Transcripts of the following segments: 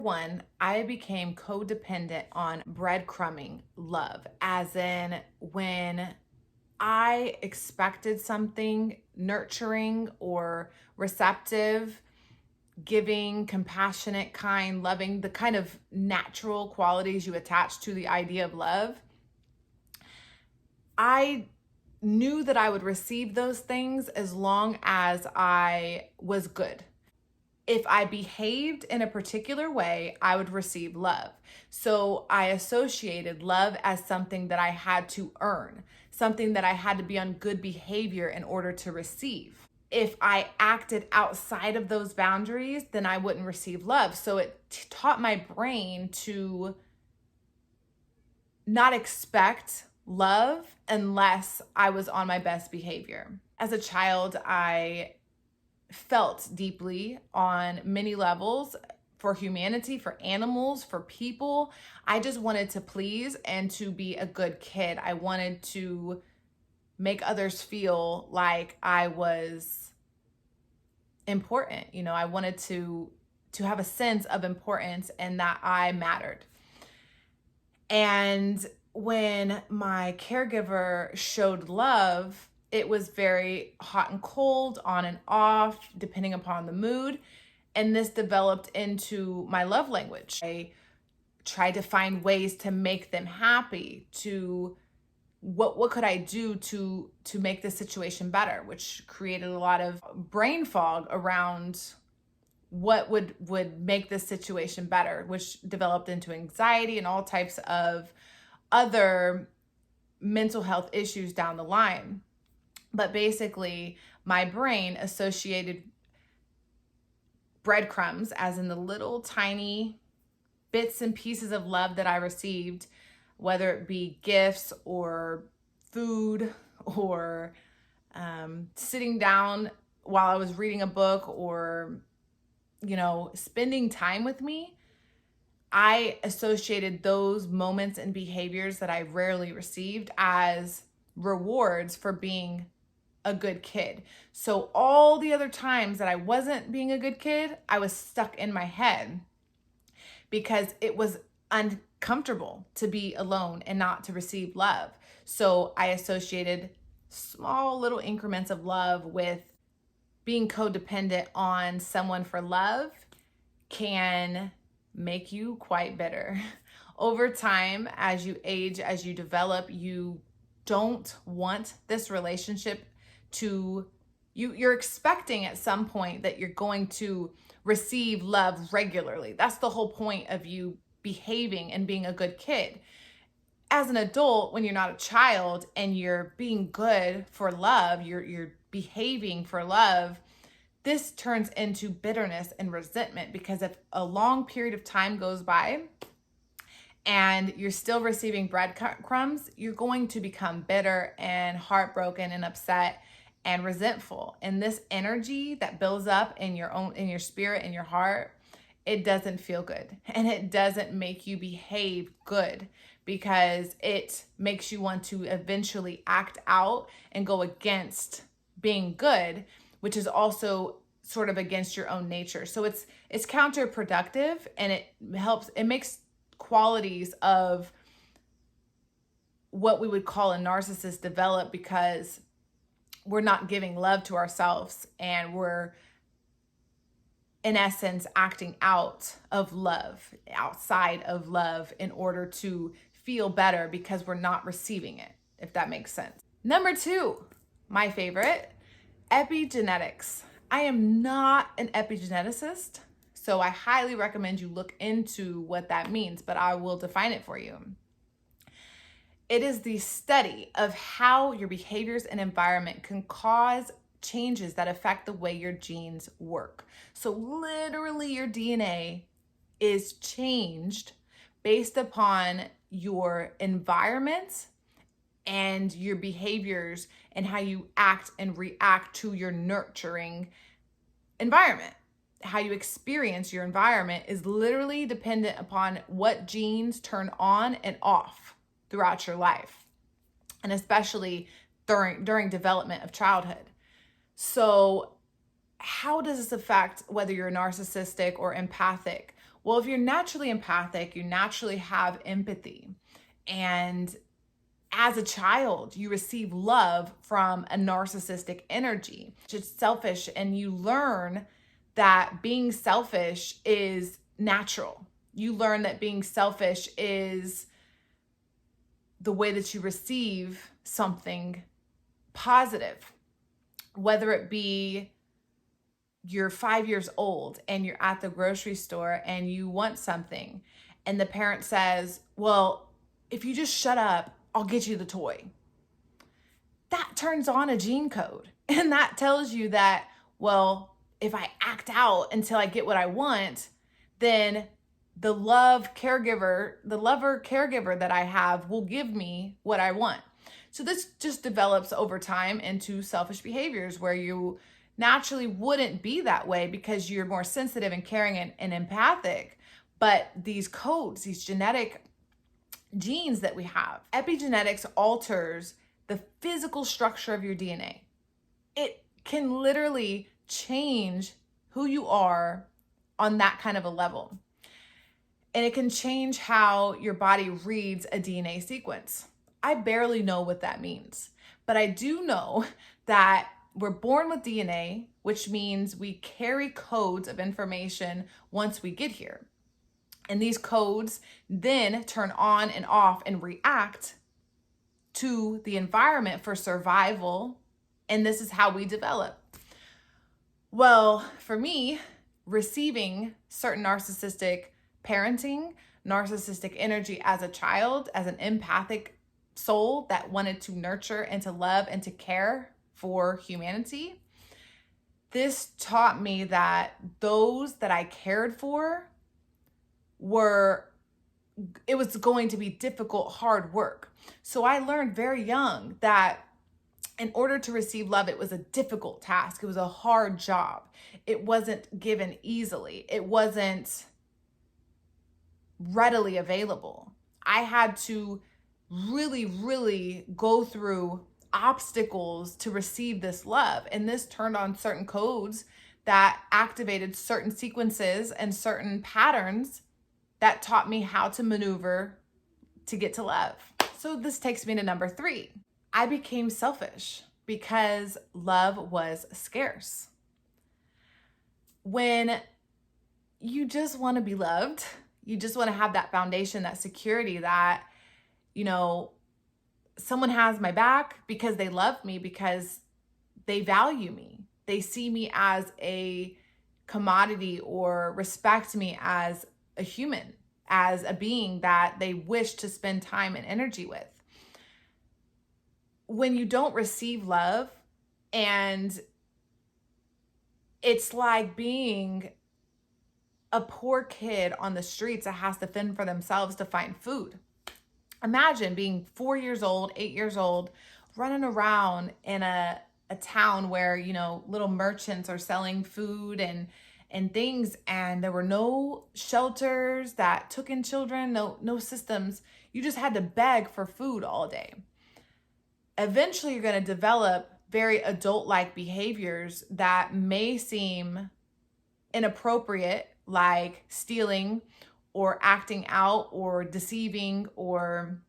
One, I became codependent on breadcrumbing love, as in when I expected something nurturing or receptive, giving, compassionate, kind, loving, the kind of natural qualities you attach to the idea of love. I knew that I would receive those things as long as I was good. If I behaved in a particular way, I would receive love. So I associated love as something that I had to earn, something that I had to be on good behavior in order to receive. If I acted outside of those boundaries, then I wouldn't receive love. So it taught my brain to not expect love unless I was on my best behavior. As a child, I felt deeply on many levels for humanity, for animals, for people. I just wanted to please and to be a good kid. I wanted to make others feel like I was important. I wanted to have a sense of importance and that I mattered. And when my caregiver showed love, it was very hot and cold, on and off, depending upon the mood. And this developed into my love language. I tried to find ways to make them happy, to what could I do to make the situation better, which created a lot of brain fog around what would make this situation better, which developed into anxiety and all types of other mental health issues down the line. But basically, my brain associated breadcrumbs, as in the little tiny bits and pieces of love that I received, whether it be gifts or food or sitting down while I was reading a book or, spending time with me. I associated those moments and behaviors that I rarely received as rewards for being a good kid. So all the other times that I wasn't being a good kid, I was stuck in my head because it was uncomfortable to be alone and not to receive love. So I associated small little increments of love with being codependent on someone for love can make you quite bitter. Over time, as you age, as you develop, you don't want this relationship to you're expecting at some point that you're going to receive love regularly. That's the whole point of you behaving and being a good kid. As an adult, when you're not a child and you're being good for love, you're behaving for love, this turns into bitterness and resentment, because if a long period of time goes by and you're still receiving breadcrumbs, you're going to become bitter and heartbroken and upset and resentful. And this energy that builds up in your spirit, in your heart, it doesn't feel good. And it doesn't make you behave good, because it makes you want to eventually act out and go against being good, which is also sort of against your own nature. So it's counterproductive, and it makes qualities of what we would call a narcissist develop, because we're not giving love to ourselves and we're in essence acting out of love, outside of love, in order to feel better because we're not receiving it, if that makes sense. Number 2, my favorite, epigenetics. I am not an epigeneticist, so I highly recommend you look into what that means, but I will define it for you. It is the study of how your behaviors and environment can cause changes that affect the way your genes work. So literally your DNA is changed based upon your environment and your behaviors and how you act and react to your nurturing environment. How you experience your environment is literally dependent upon what genes turn on and off throughout your life, and especially during development of childhood. So how does this affect whether you're narcissistic or empathic? Well, if you're naturally empathic, you naturally have empathy. And as a child, you receive love from a narcissistic energy. It's selfish, and you learn that being selfish is natural. You learn that being selfish is the way that you receive something positive, whether it be you're 5 years old and you're at the grocery store and you want something, and the parent says, well, if you just shut up, I'll get you the toy. That turns on a gene code, and that tells you that, well, if I act out until I get what I want, then the lover caregiver that I have will give me what I want. So this just develops over time into selfish behaviors where you naturally wouldn't be that way because you're more sensitive and caring and empathic. But these codes, these genetic genes that we have, epigenetics alters the physical structure of your DNA. It can literally change who you are on that kind of a level. And it can change how your body reads a DNA sequence. I barely know what that means, but I do know that we're born with DNA, which means we carry codes of information once we get here. And these codes then turn on and off and react to the environment for survival. And this is how we develop. Well, for me, receiving certain narcissistic parenting, narcissistic energy as a child, as an empathic soul that wanted to nurture and to love and to care for humanity, this taught me that those that I cared for it was going to be difficult, hard work. So I learned very young that in order to receive love, it was a difficult task. It was a hard job. It wasn't given easily. It wasn't readily available. I had to really, really go through obstacles to receive this love. And this turned on certain codes that activated certain sequences and certain patterns that taught me how to maneuver to get to love. So this takes me to number 3. I became selfish because love was scarce. When you just want to be loved, you just want to have that foundation, that security that, someone has my back because they love me, because they value me. They see me as a commodity or respect me as a human, as a being that they wish to spend time and energy with. When you don't receive love, and it's like being a poor kid on the streets that has to fend for themselves to find food. Imagine being 4 years old, 8 years old, running around in a town where, little merchants are selling food and things, and there were no shelters that took in children, no systems. You just had to beg for food all day. Eventually, you're going to develop very adult-like behaviors that may seem inappropriate, like stealing or acting out or deceiving or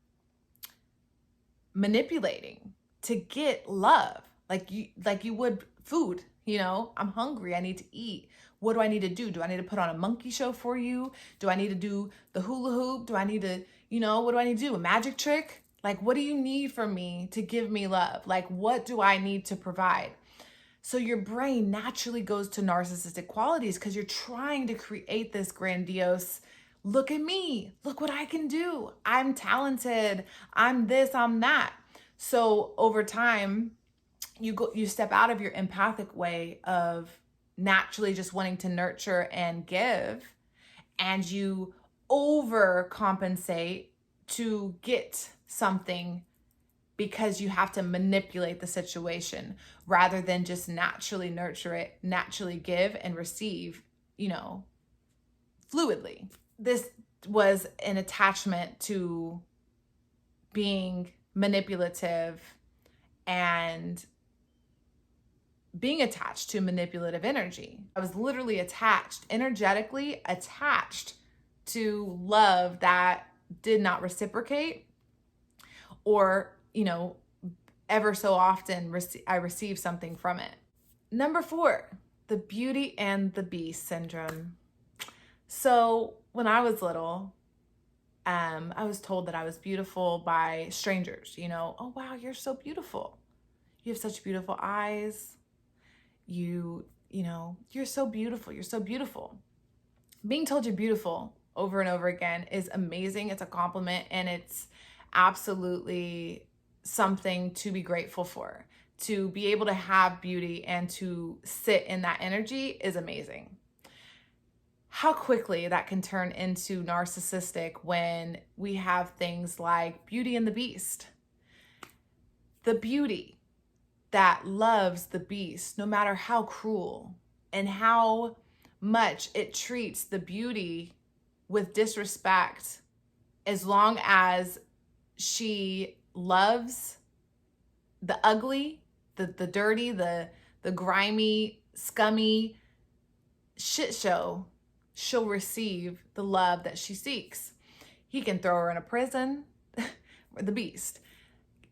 manipulating to get love, like you would food. I'm hungry, I need to eat. What do I need to do? Do I need to put on a monkey show for you? Do I need to do the hula hoop? Do I need to, what do I need to do? A magic trick? Like, what do you need from me to give me love? Like, what do I need to provide? So your brain naturally goes to narcissistic qualities because you're trying to create this grandiose, look at me, look what I can do. I'm talented. I'm this, I'm that. So over time, you step out of your empathic way of naturally just wanting to nurture and give, and you overcompensate to get something because you have to manipulate the situation rather than just naturally nurture it, naturally give and receive, fluidly. This was an attachment to being manipulative and being attached to manipulative energy. I was literally attached, energetically attached to love that did not reciprocate, or, ever so often I receive something from it. Number 4, the beauty and the beast syndrome. So when I was little, I was told that I was beautiful by strangers. Oh wow, you're so beautiful. You have such beautiful eyes. You're so beautiful. You're so beautiful. Being told you're beautiful over and over again is amazing. It's a compliment, and it's absolutely something to be grateful for. To be able to have beauty and to sit in that energy is amazing. How quickly that can turn into narcissistic when we have things like Beauty and the Beast. The beauty that loves the beast, no matter how cruel and how much it treats the beauty with disrespect, as long as she loves the ugly, the dirty, the grimy, scummy shit show, she'll receive the love that she seeks. He can throw her in a prison, the beast,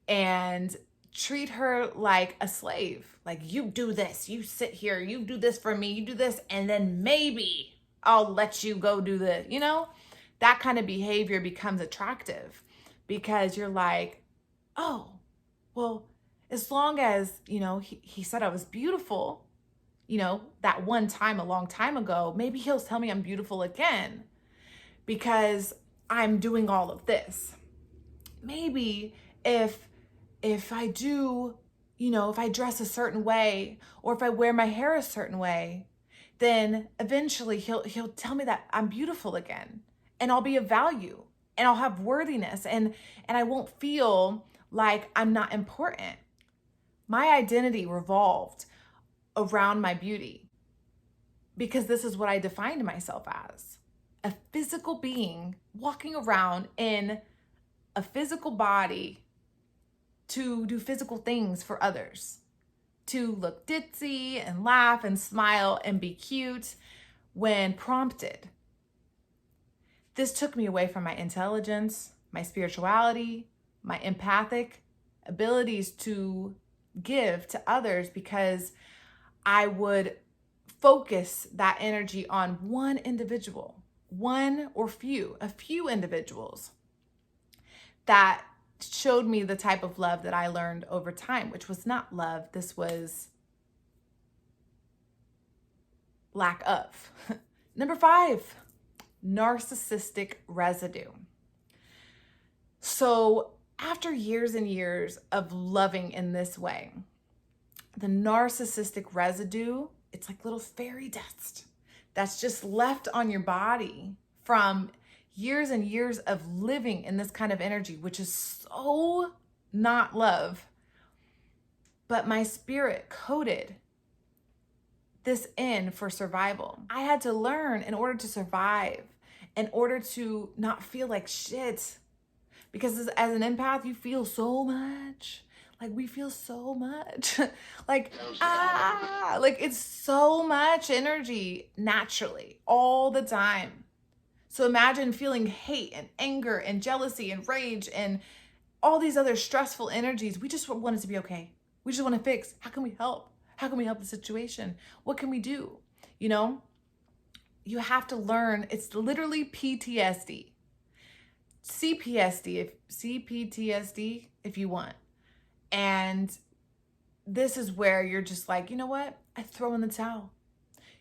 and treat her like a slave. Like, you do this, you sit here, you do this for me, you do this, and then maybe I'll let you go do this. That kind of behavior becomes attractive because you're like, oh, well, as long as, he said I was beautiful, that one time a long time ago, maybe he'll tell me I'm beautiful again because I'm doing all of this. Maybe if I do, if I dress a certain way, or if I wear my hair a certain way, then eventually he'll tell me that I'm beautiful again, and I'll be of value, and I'll have worthiness, and I won't feel like I'm not important. My identity revolved around my beauty because this is what I defined myself as: a physical being walking around in a physical body to do physical things for others, to look ditzy and laugh and smile and be cute when prompted. This took me away from my intelligence, my spirituality, my empathic abilities to give to others, because I would focus that energy on one individual, one or a few individuals that showed me the type of love that I learned over time, which was not love. This was lack of. Number 5, narcissistic residue. So after years and years of loving in this way, the narcissistic residue, it's like little fairy dust that's just left on your body from years and years of living in this kind of energy, which is so not love. But my spirit coded this in for survival. I had to learn in order to survive, in order to not feel like shit. Because as an empath, you feel so much. Like, we feel so much. like it's so much energy naturally all the time. So imagine feeling hate and anger and jealousy and rage and all these other stressful energies. We just want it to be okay. We just want to fix. How can we help? How can we help the situation? What can we do? You have to learn. It's literally PTSD. CPTSD if you want. And this is where you're just like, you know what? I throw in the towel.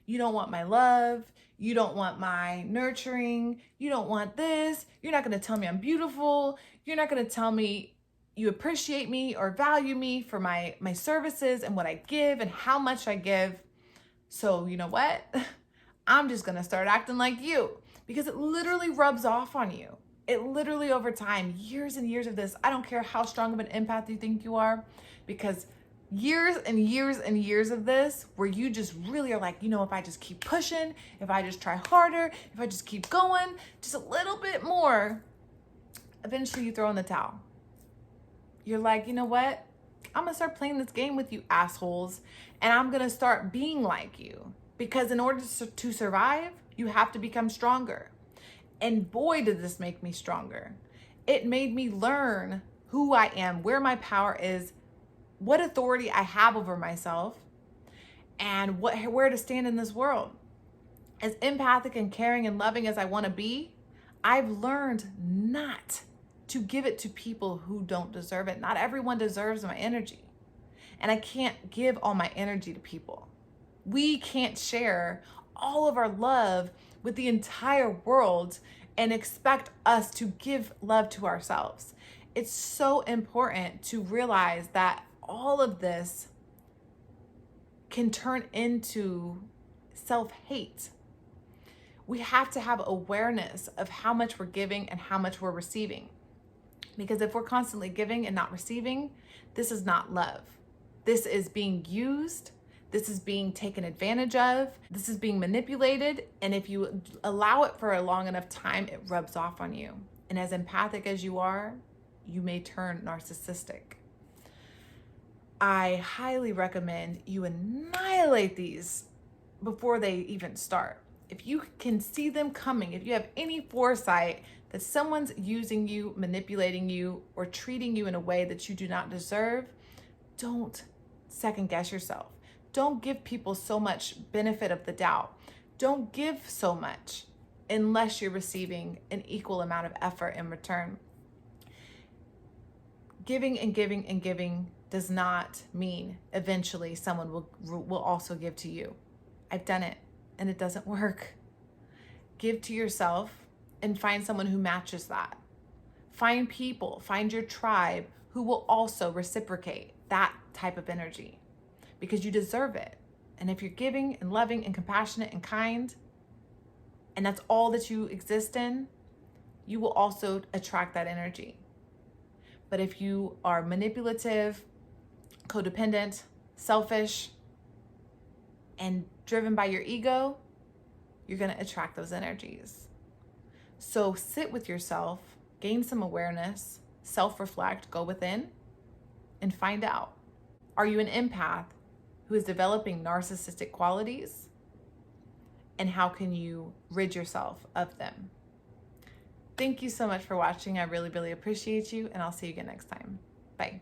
You don't want my love. You don't want my nurturing. You don't want this. You're not going to tell me I'm beautiful. You're not going to tell me you appreciate me or value me for my services and what I give and how much I give. So you know what? I'm just going to start acting like you, because it literally rubs off on you. It literally, over time, years and years of this, I don't care how strong of an empath you think you are, because years and years and years of this, where you just really are like, if I just keep pushing, if I just try harder, if I just keep going, just a little bit more, eventually you throw in the towel. You're like, you know what? I'm going to start playing this game with you assholes, and I'm going to start being like you, because in order to survive, you have to become stronger. And boy, did this make me stronger. It made me learn who I am, where my power is, what authority I have over myself, and where to stand in this world. As empathic and caring and loving as I want to be, I've learned not to give it to people who don't deserve it. Not everyone deserves my energy. And I can't give all my energy to people. We can't share all of our love with the entire world and expect us to give love to ourselves. It's so important to realize that all of this can turn into self-hate. We have to have awareness of how much we're giving and how much we're receiving. Because if we're constantly giving and not receiving, this is not love. This is being used. This is being taken advantage of. This is being manipulated. And if you allow it for a long enough time, it rubs off on you. And as empathic as you are, you may turn narcissistic. I highly recommend you annihilate these before they even start. If you can see them coming, if you have any foresight that someone's using you, manipulating you, or treating you in a way that you do not deserve, don't second guess yourself. Don't give people so much benefit of the doubt. Don't give so much unless you're receiving an equal amount of effort in return. Giving and giving and giving does not mean eventually someone will also give to you. I've done it and it doesn't work. Give to yourself and find someone who matches that. Find people, find your tribe who will also reciprocate that type of energy because you deserve it. And if you're giving and loving and compassionate and kind, and that's all that you exist in, you will also attract that energy. But if you are manipulative, codependent, selfish, and driven by your ego, you're going to attract those energies. So sit with yourself, gain some awareness, self-reflect, go within, and find out. Are you an empath who is developing narcissistic qualities? And how can you rid yourself of them? Thank you so much for watching. I really, really appreciate you, and I'll see you again next time. Bye.